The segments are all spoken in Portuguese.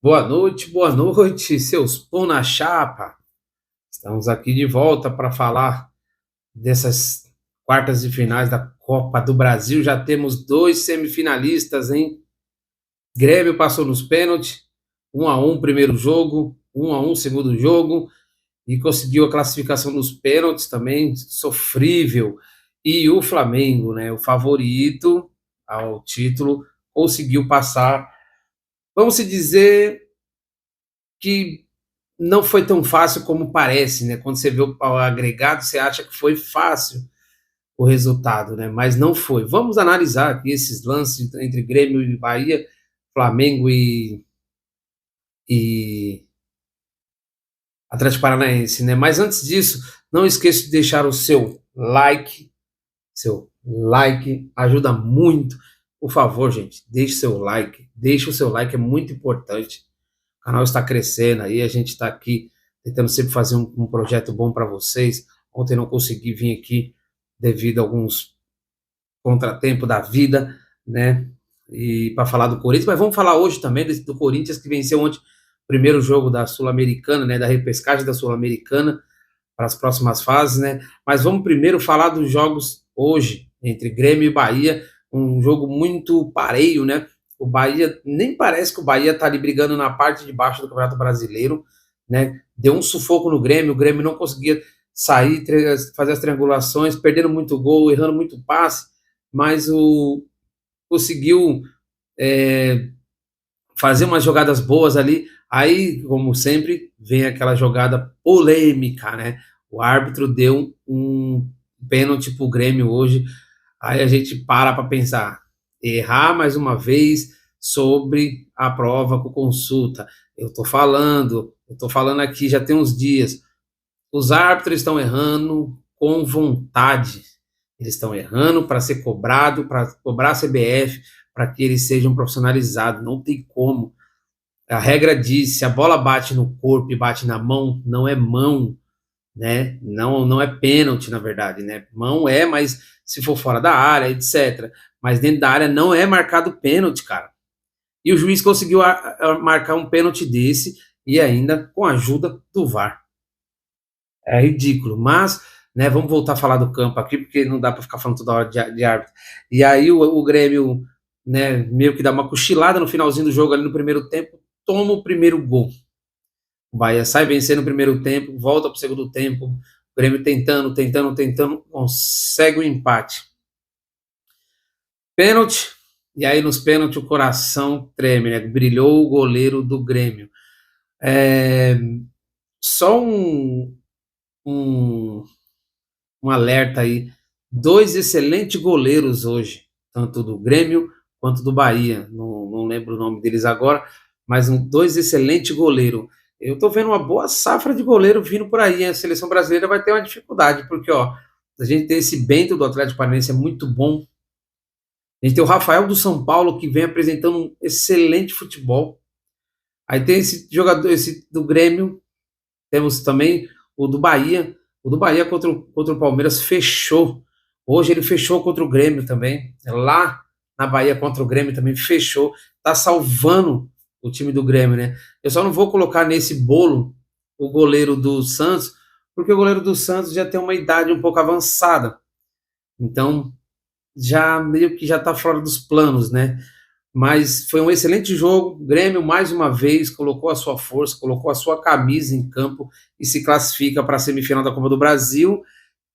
Boa noite, seus pão na chapa. Estamos aqui de volta para falar dessas quartas de finais da Copa do Brasil. Já temos dois semifinalistas, hein? Grêmio passou nos pênaltis, 1-1 primeiro jogo, 1-1 segundo jogo, e conseguiu a classificação nos pênaltis também, sofrível. E o Flamengo, né, o favorito ao título, conseguiu passar. Vamos se dizer que não foi tão fácil como parece, né? Quando você vê o agregado, você acha que foi fácil o resultado, né? Mas não foi. Vamos analisar aqui esses lances entre Grêmio e Bahia, Flamengo e Atlético Paranaense, né? Mas antes disso, não esqueça de deixar o seu like. Seu like ajuda muito. Por favor, gente, deixe seu like. Deixe o seu like, é muito importante. O canal está crescendo aí, a gente está aqui tentando sempre fazer um projeto bom para vocês. Ontem não consegui vir aqui devido a alguns contratempos da vida, né? E para falar do Corinthians, mas vamos falar hoje também do Corinthians, que venceu ontem o primeiro jogo da Sul-Americana, né? Da repescagem da Sul-Americana para as próximas fases, né? Mas vamos primeiro falar dos jogos hoje entre Grêmio e Bahia, um jogo muito pareio, né? O Bahia, nem parece que o Bahia está ali brigando na parte de baixo do Campeonato Brasileiro, né? Deu um sufoco no Grêmio, o Grêmio não conseguia sair, fazer as triangulações, perdendo muito gol, errando muito passe, mas conseguiu fazer umas jogadas boas ali. Aí, como sempre, vem aquela jogada polêmica, né? O árbitro deu um pênalti pro Grêmio hoje. Aí a gente para pensar, errar mais uma vez sobre a prova com consulta. Eu tô falando aqui já tem uns dias. Os árbitros estão errando com vontade. Eles estão errando para ser cobrado, para cobrar a CBF, para que eles sejam profissionalizados. Não tem como. A regra diz, se a bola bate no corpo e bate na mão, não é mão, né? Não é pênalti, na verdade, né? Mão é, mas se for fora da área, etc. Mas dentro da área não é marcado pênalti, cara. E o juiz conseguiu marcar um pênalti desse e ainda com a ajuda do VAR. É ridículo, mas, né, vamos voltar a falar do campo aqui, porque não dá para ficar falando toda hora de árbitro. E aí o Grêmio, né, meio que dá uma cochilada no finalzinho do jogo ali no primeiro tempo, toma o primeiro gol. O Bahia sai vencendo no primeiro tempo, volta para o segundo tempo, o Grêmio tentando, consegue o empate. Pênalti, e aí nos pênaltis o coração treme, né? Brilhou o goleiro do Grêmio. Só um alerta aí, dois excelentes goleiros hoje, tanto do Grêmio quanto do Bahia, não lembro o nome deles agora, mas dois excelentes goleiros. Eu estou vendo uma boa safra de goleiro vindo por aí, a seleção brasileira vai ter uma dificuldade, porque ó, a gente tem esse Bento do Atlético Paranaense, é muito bom. A gente tem o Rafael do São Paulo, que vem apresentando um excelente futebol. Aí tem esse jogador, esse do Grêmio, temos também o do Bahia. O do Bahia contra o Palmeiras fechou. Hoje ele fechou contra o Grêmio também. Lá na Bahia contra o Grêmio também fechou. Tá salvando o time do Grêmio, né? Eu só não vou colocar nesse bolo o goleiro do Santos, porque o goleiro do Santos já tem uma idade um pouco avançada. Então, já meio que já tá fora dos planos, né? Mas foi um excelente jogo. O Grêmio, mais uma vez, colocou a sua força, colocou a sua camisa em campo e se classifica para a semifinal da Copa do Brasil,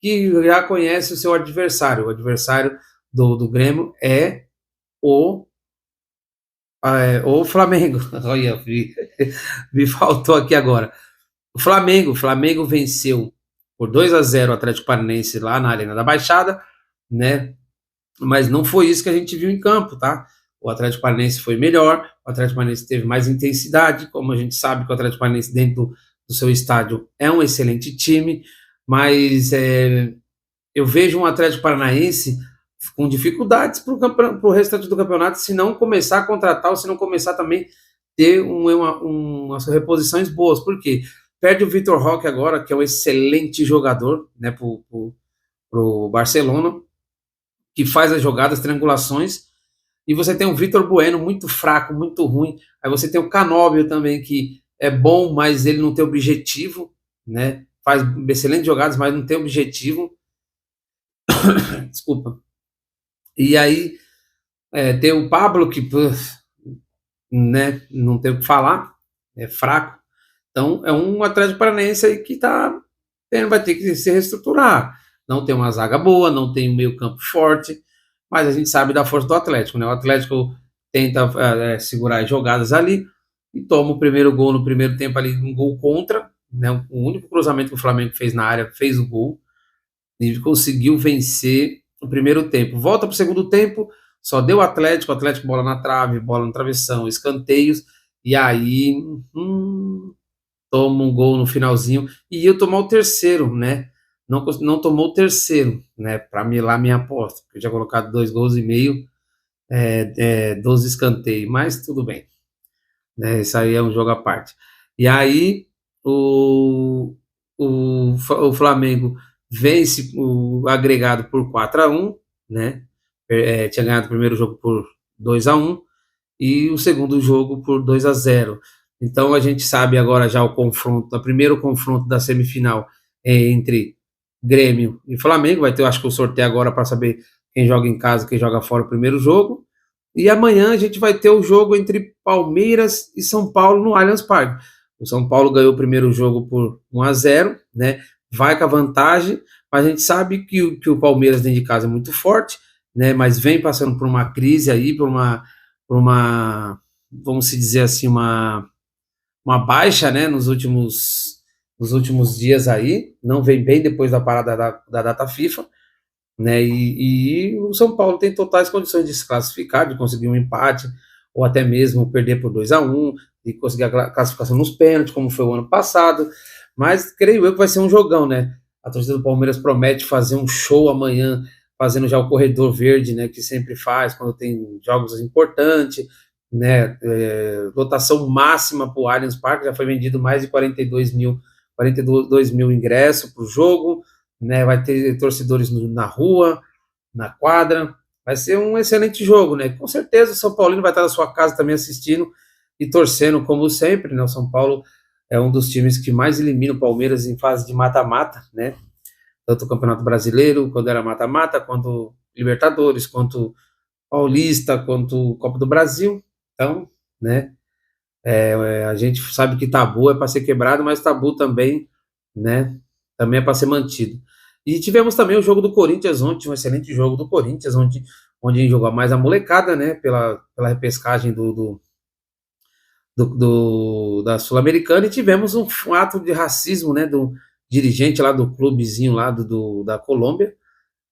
que já conhece o seu adversário. O adversário do Grêmio é o Flamengo. Olha, me faltou aqui agora. O Flamengo venceu por 2-0 o Atlético Paranaense lá na Arena da Baixada, né? Mas não foi isso que a gente viu em campo, tá? O Atlético Paranaense foi melhor, o Atlético Paranaense teve mais intensidade, como a gente sabe que o Atlético Paranaense dentro do seu estádio é um excelente time, mas eu vejo um Atlético Paranaense com dificuldades para o restante do campeonato, se não começar a contratar ou se não começar também ter umas reposições boas. Por quê? Perde o Vitor Roque agora, que é um excelente jogador, né, para o Barcelona, que faz as jogadas, triangulações, e você tem o Vitor Bueno, muito fraco, muito ruim. Aí você tem o Canóbio também, que é bom, mas ele não tem objetivo, né? Faz excelentes jogadas, mas não tem objetivo. Desculpa. E aí tem o Pablo, que né, não tem o que falar, é fraco. Então é um Atlético Paranaense aí que vai ter que se reestruturar. Não tem uma zaga boa, não tem um meio campo forte, mas a gente sabe da força do Atlético, né? O Atlético tenta segurar as jogadas ali e toma o primeiro gol no primeiro tempo ali, um gol contra, né? O único cruzamento que o Flamengo fez na área fez o gol e conseguiu vencer o primeiro tempo. Volta para o segundo tempo, só deu o Atlético bola na trave, bola no travessão, escanteios, e aí toma um gol no finalzinho, e ia tomar o terceiro, né? Não tomou o terceiro, né? Para milar minha aposta, porque eu tinha colocado 2,5 gols, 12 escanteios, mas tudo bem, né? Isso aí é um jogo à parte. E aí o Flamengo vence o agregado por 4-1, né? Tinha ganhado o primeiro jogo por 2-1 e o segundo jogo por 2-0. Então a gente sabe agora já o primeiro confronto da semifinal é entre Grêmio e Flamengo. Vai ter, eu acho que o sorteio agora para saber quem joga em casa, quem joga fora o primeiro jogo. E amanhã a gente vai ter o jogo entre Palmeiras e São Paulo no Allianz Parque. O São Paulo ganhou o primeiro jogo por 1-0, né? Vai com a vantagem, mas a gente sabe que o Palmeiras dentro de casa é muito forte, né? Mas vem passando por uma crise aí, por uma, vamos se dizer assim, uma baixa, né, nos últimos dias aí, não vem bem depois da parada da data FIFA, né, e o São Paulo tem totais condições de se classificar, de conseguir um empate, ou até mesmo perder por 2-1, de conseguir a classificação nos pênaltis, como foi o ano passado, mas creio eu que vai ser um jogão, né, a torcida do Palmeiras promete fazer um show amanhã, fazendo já o corredor verde, né, que sempre faz quando tem jogos importantes, né, lotação máxima para o Allianz Parque, já foi vendido mais de 42 mil ingressos para o jogo, né, vai ter torcedores na rua, na quadra, vai ser um excelente jogo, né, com certeza o São Paulino vai estar na sua casa também assistindo e torcendo como sempre, né, o São Paulo é um dos times que mais elimina o Palmeiras em fase de mata-mata, né, tanto o Campeonato Brasileiro, quando era mata-mata, quanto Libertadores, quanto Paulista, quanto Copa do Brasil. Então, né, a gente sabe que tabu é para ser quebrado, mas tabu também, né, também é para ser mantido. E tivemos também o jogo do Corinthians ontem, um excelente jogo do Corinthians, onde jogou mais a molecada, né, pela repescagem da Sul-Americana, e tivemos um ato de racismo, né, do dirigente lá do clubezinho lá da Colômbia,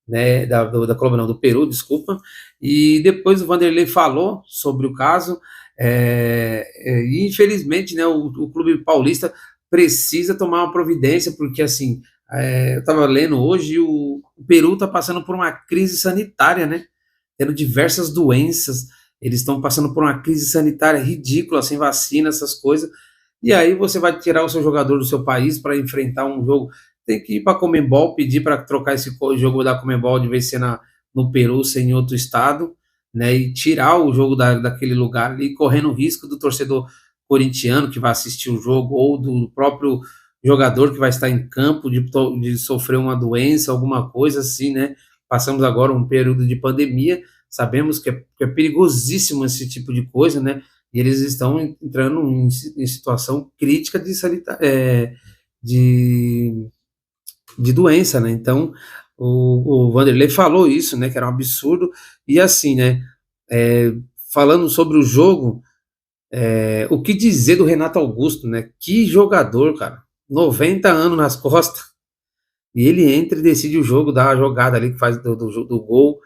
né, da Colômbia não, do Peru, desculpa, e depois o Vanderlei falou sobre o caso, e infelizmente, né, o clube paulista precisa tomar uma providência, porque assim, eu estava lendo hoje, o Peru está passando por uma crise sanitária, né, tendo diversas doenças, eles estão passando por uma crise sanitária ridícula, sem vacina, essas coisas, e aí você vai tirar o seu jogador do seu país para enfrentar um jogo, tem que ir para a Conmebol, pedir para trocar esse jogo da Conmebol de vez ser no Peru, ser em outro estado, né, e tirar o jogo daquele lugar ali, correndo o risco do torcedor corintiano que vai assistir o jogo, ou do próprio jogador que vai estar em campo de sofrer uma doença, alguma coisa assim, né, passamos agora um período de pandemia, sabemos que é perigosíssimo esse tipo de coisa, né, e eles estão entrando em situação crítica de doença, né? Então, o Vanderlei falou isso, né? Que era um absurdo. E assim, né? Falando sobre o jogo, o que dizer do Renato Augusto, né? Que jogador, cara. 90 anos nas costas. E ele entra e decide o jogo, dá a jogada ali que faz do gol.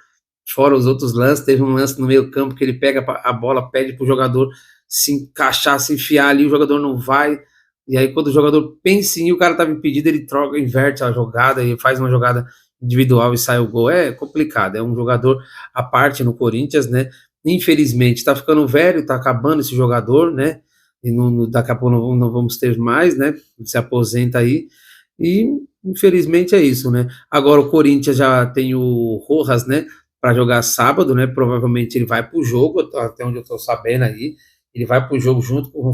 Fora os outros lances, teve um lance no meio campo que ele pega a bola, pede pro jogador se encaixar, se enfiar ali, o jogador não vai. E aí, quando o jogador pensa em ir, o cara estava impedido, ele troca, inverte a jogada e faz uma jogada individual e sai o gol. É complicado, é um jogador à parte no Corinthians, né? Infelizmente, está ficando velho, está acabando esse jogador, né? E daqui a pouco não vamos ter mais, né? Se aposenta aí. E infelizmente é isso, né? Agora o Corinthians já tem o Rojas, né? para jogar sábado, né? Provavelmente ele vai para o jogo, até onde eu estou sabendo aí. Ele vai para o jogo junto com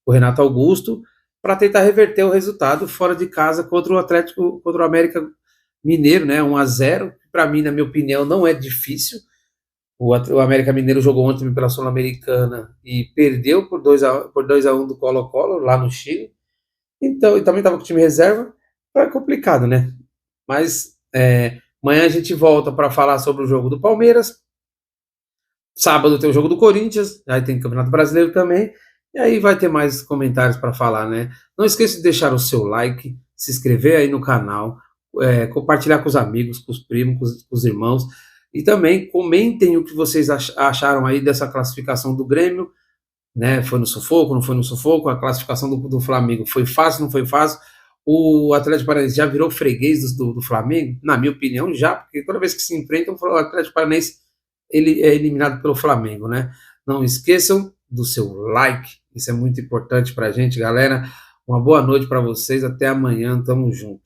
o Renato Augusto para tentar reverter o resultado fora de casa contra o Atlético, contra o América Mineiro, né? 1-0. Para mim, na minha opinião, não é difícil. O América Mineiro jogou ontem pela Sul-Americana e perdeu por 2-1 do Colo-Colo lá no Chile. Então, e também estava com o time reserva. Então é complicado, né? Mas amanhã a gente volta para falar sobre o jogo do Palmeiras. Sábado tem o jogo do Corinthians, aí tem Campeonato Brasileiro também. E aí vai ter mais comentários para falar, né? Não esqueça de deixar o seu like, se inscrever aí no canal, compartilhar com os amigos, com os primos, com os irmãos. E também comentem o que vocês acharam aí dessa classificação do Grêmio, né? Foi no sufoco, não foi no sufoco? A classificação do Flamengo foi fácil, não foi fácil? O Atlético Paranaense já virou freguês do Flamengo? Na minha opinião, já, porque toda vez que se enfrentam, o Atlético Paranaense ele é eliminado pelo Flamengo, né? Não esqueçam do seu like, isso é muito importante para a gente, galera. Uma boa noite para vocês, até amanhã, tamo junto.